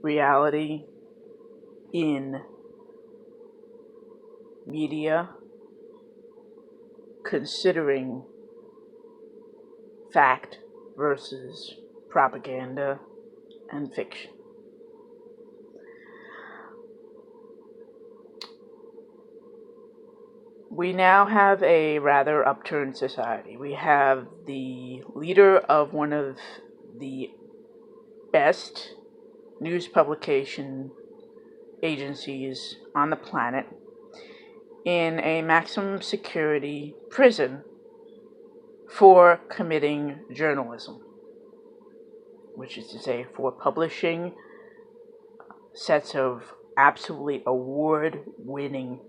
reality in media, considering fact versus propaganda and fiction. We now have a rather upturned society. We have the leader of one of the best news publication agencies on the planet in a maximum security prison for committing journalism, which is to say, for publishing sets of absolutely award-winning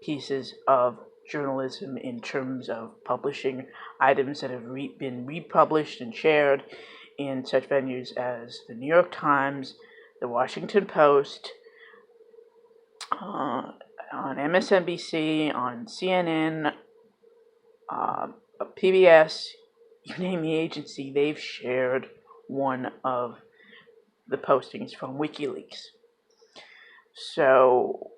pieces of journalism in terms of publishing items that have been republished and shared in such venues as the New York Times, the Washington Post, on MSNBC, on CNN, PBS, you name the agency, they've shared one of the postings from WikiLeaks. So,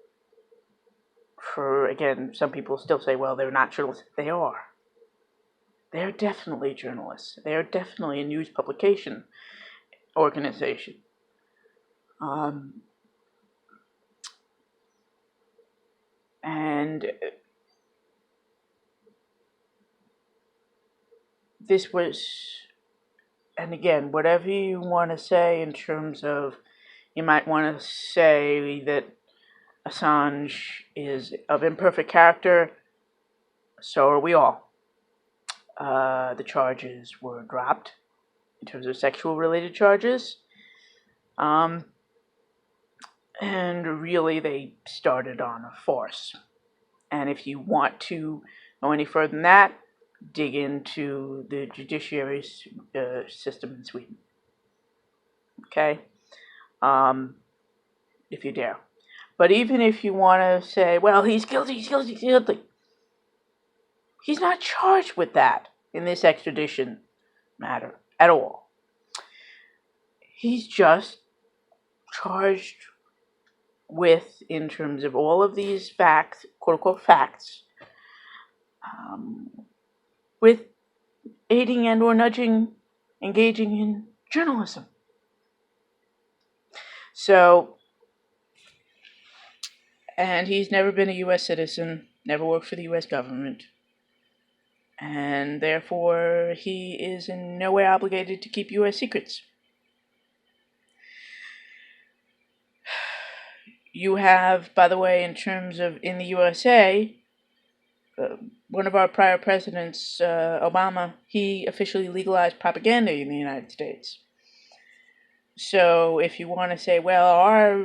again, some people still say, well, they're not journalists. They are. They're definitely journalists. They're definitely a news publication organization. And this was, and again, whatever you want to say in terms of, you might want to say that Assange is of imperfect character, so are we all. The charges were dropped in terms of sexual related charges. And really they started on a farce. And if you want to go any further than that, dig into the judiciary system in Sweden. Okay? If you dare. But even if you want to say, well, he's guilty, he's not charged with that in this extradition matter at all. He's just charged with, in terms of all of these facts, quote-unquote facts, with aiding and or nudging, engaging in journalism. So, and he's never been a U.S. citizen, never worked for the U.S. government, and therefore he is in no way obligated to keep U.S. secrets. You have, by the way, in terms of in the USA, one of our prior presidents, Obama, he officially legalized propaganda in the United States. So if you want to say, well, our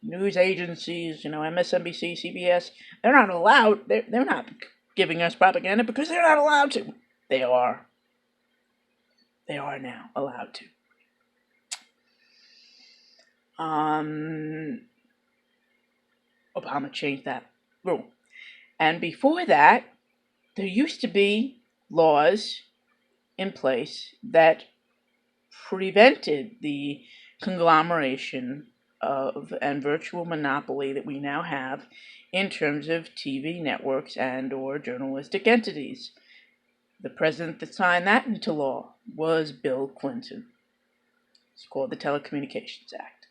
news agencies, MSNBC, CBS, they're not allowed, they're not giving us propaganda because they're not allowed to. They are. They are now allowed to. Obama changed that rule. And before that, there used to be laws in place that prevented the conglomeration of and virtual monopoly that we now have in terms of TV networks and or journalistic entities. The president that signed that into law was Bill Clinton. It's called the Telecommunications Act.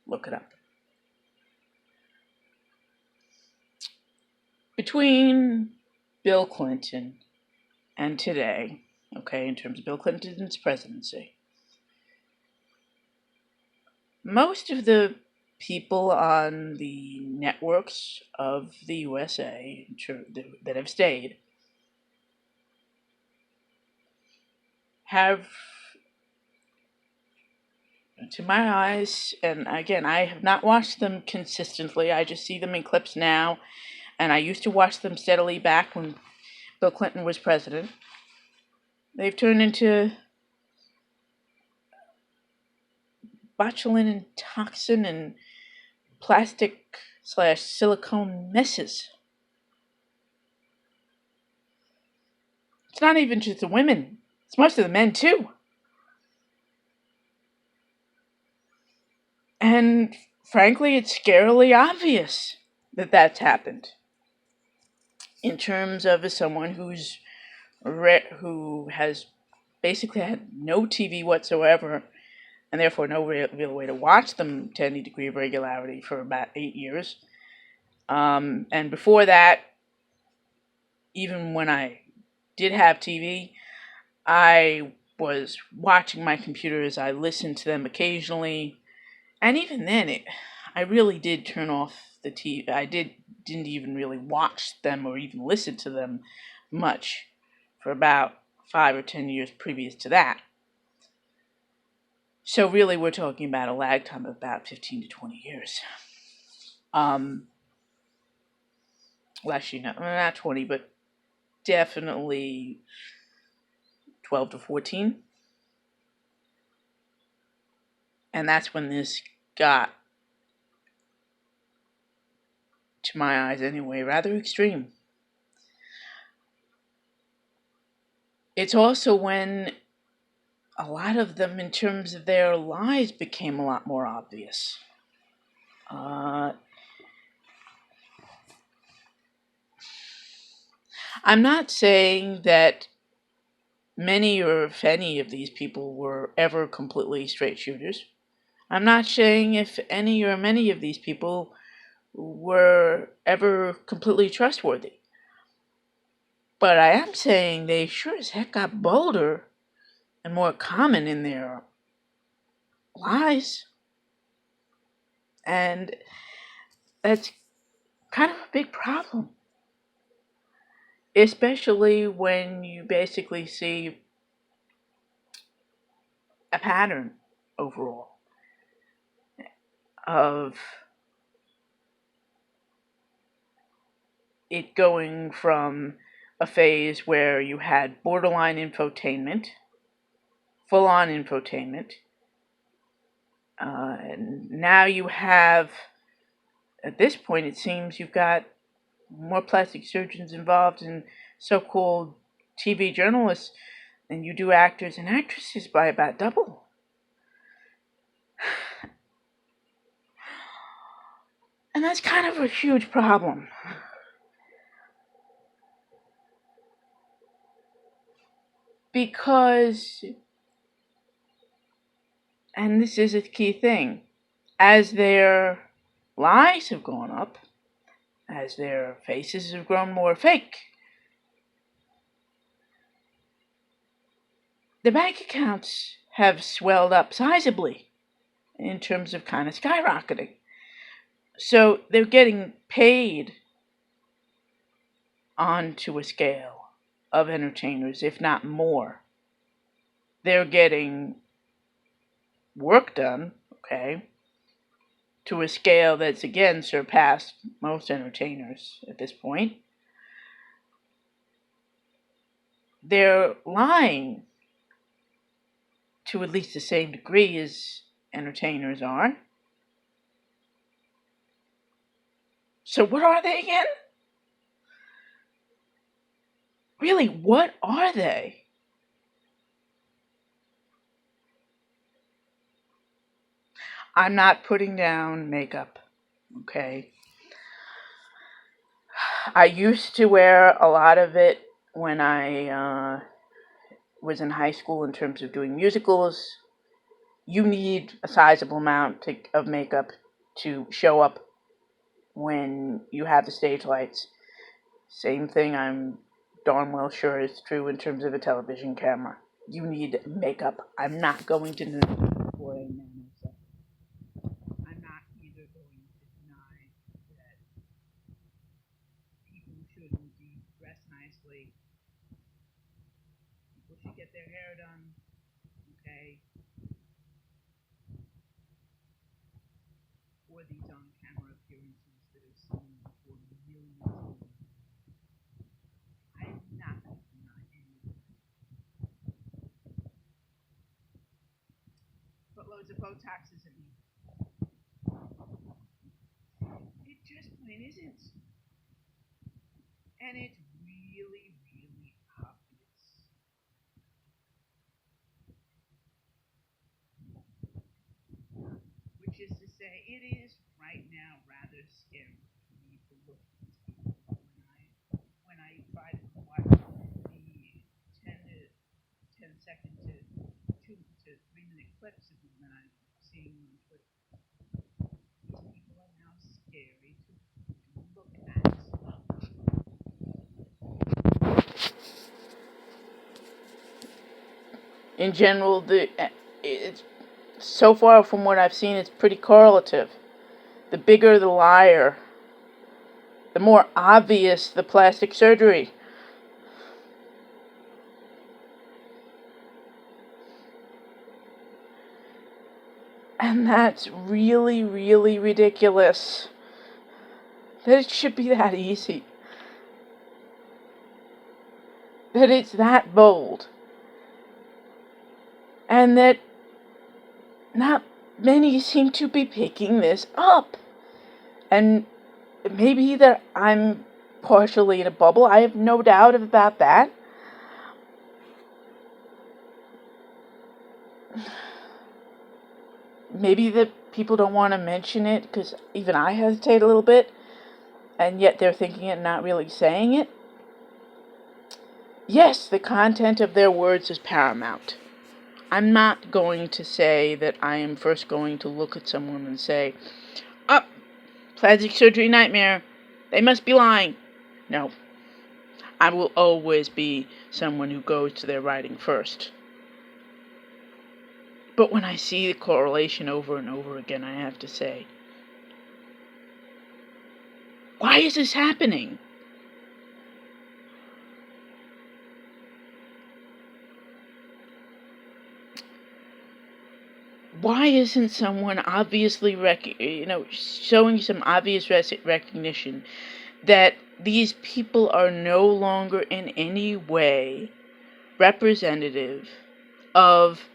Look it up. Between Bill Clinton and today, in terms of Bill Clinton's presidency, most of the people on the networks of the USA that have stayed have, to my eyes, and again, I have not watched them consistently, I just see them in clips now, and I used to watch them steadily back when Bill Clinton was president. They've turned into botulinum toxin and plastic/silicone messes. It's not even just the women. It's most of the men, too. And frankly, it's scarily obvious that that's happened. In terms of someone who has basically had no TV whatsoever, and therefore no real way to watch them to any degree of regularity for about 8 years. And before that, even when I did have TV, I was watching my computers. I listened to them occasionally, and even then, I really did turn off the TV. I didn't even really watch them or even listen to them much for about 5 or 10 years previous to that. So really, we're talking about a lag time of about 15 to 20 years. Less, not 20, but definitely 12 to 14. And that's when this got, to my eyes anyway, rather extreme. It's also when a lot of them, in terms of their lies, became a lot more obvious. I'm not saying that many or if any of these people were ever completely straight shooters. I'm not saying if any or many of these people were ever completely trustworthy. But I am saying they sure as heck got bolder and more common in their lies. And that's kind of a big problem. Especially when you basically see a pattern overall of it going from a phase where you had borderline infotainment, full-on infotainment, and now you have, at this point it seems you've got more plastic surgeons involved in so-called TV journalists than you do actors and actresses by about double. And that's kind of a huge problem. Because, and this is a key thing, as their lies have gone up, as their faces have grown more fake, the bank accounts have swelled up sizably in terms of kind of skyrocketing. So they're getting paid onto a scale of entertainers, if not more. They're getting work done, okay, to a scale that's again surpassed most entertainers at this point. They're lying to at least the same degree as entertainers are. So what are they again? Really, what are they? I'm not putting down makeup, okay? I used to wear a lot of it when I was in high school in terms of doing musicals. You need a sizable amount of makeup to show up when you have the stage lights. Same thing I'm darn well sure is true in terms of a television camera. You need makeup. I'm not going to deny myself. I'm not either going to deny that people should indeed dress nicely. People should get their hair done, okay? For these on-camera appearances that are seen for millions of people. I'm not going to deny any of that. Put loads of Botox isn't needed. It just plain isn't. And it's really, really obvious. Which is to it is right now rather scary for me to look at these people when I try to watch the 10 second to 2 to 3 minute clips of them that I'm seeing on Twitter. These people are now scary to look at. In general, it's so far from what I've seen, it's pretty correlative. The bigger the liar, the more obvious the plastic surgery. And that's really, really ridiculous. That it should be that easy. That it's that bold. And that not many seem to be picking this up. And maybe that I'm partially in a bubble. I have no doubt about that. Maybe the people don't want to mention it because even I hesitate a little bit. And yet they're thinking it and not really saying it. Yes, the content of their words is paramount. I'm not going to say that I am first going to look at someone and say, "Oh, plastic surgery nightmare. They must be lying." No. I will always be someone who goes to their writing first. But when I see the correlation over and over again, I have to say, why is this happening? Why isn't someone obviously showing some obvious recognition that these people are no longer in any way representative of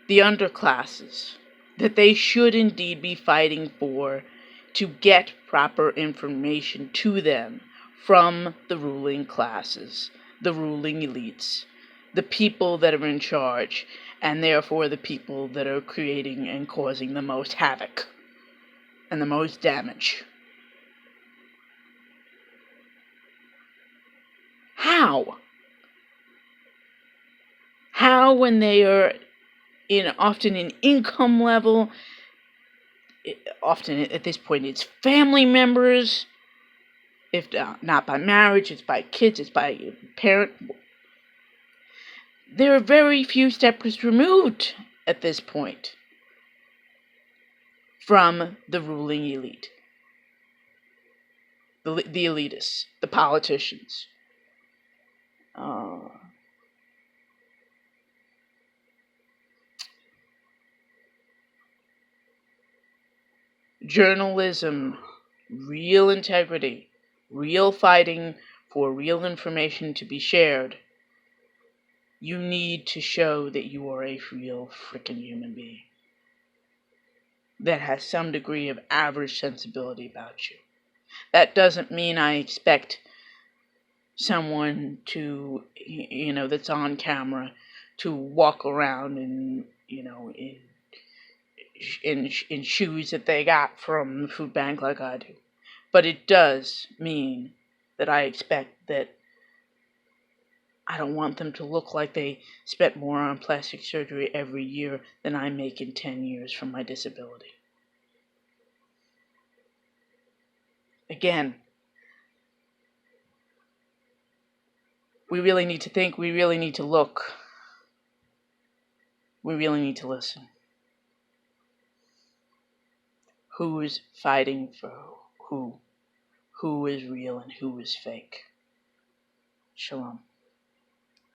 the underclasses, that they should indeed be fighting for to get proper information to them from the ruling classes, the ruling elites, the people that are in charge, and therefore the people that are creating and causing the most havoc and the most damage. How? How, when they are often in income level, often at this point it's family members, if not by marriage, it's by kids, it's by parent. There are very few steps removed at this point from the ruling elite, the elitists, the politicians. Journalism, real integrity, real fighting for real information to be shared. You need to show that you are a real freaking human being that has some degree of average sensibility about you. That doesn't mean I expect someone to, that's on camera to walk around in shoes that they got from the food bank like I do. But it does mean that I expect that I don't want them to look like they spent more on plastic surgery every year than I make in 10 years from my disability. Again, we really need to think, we really need to look, we really need to listen. Who is fighting for who? Who is real and who is fake? Shalom.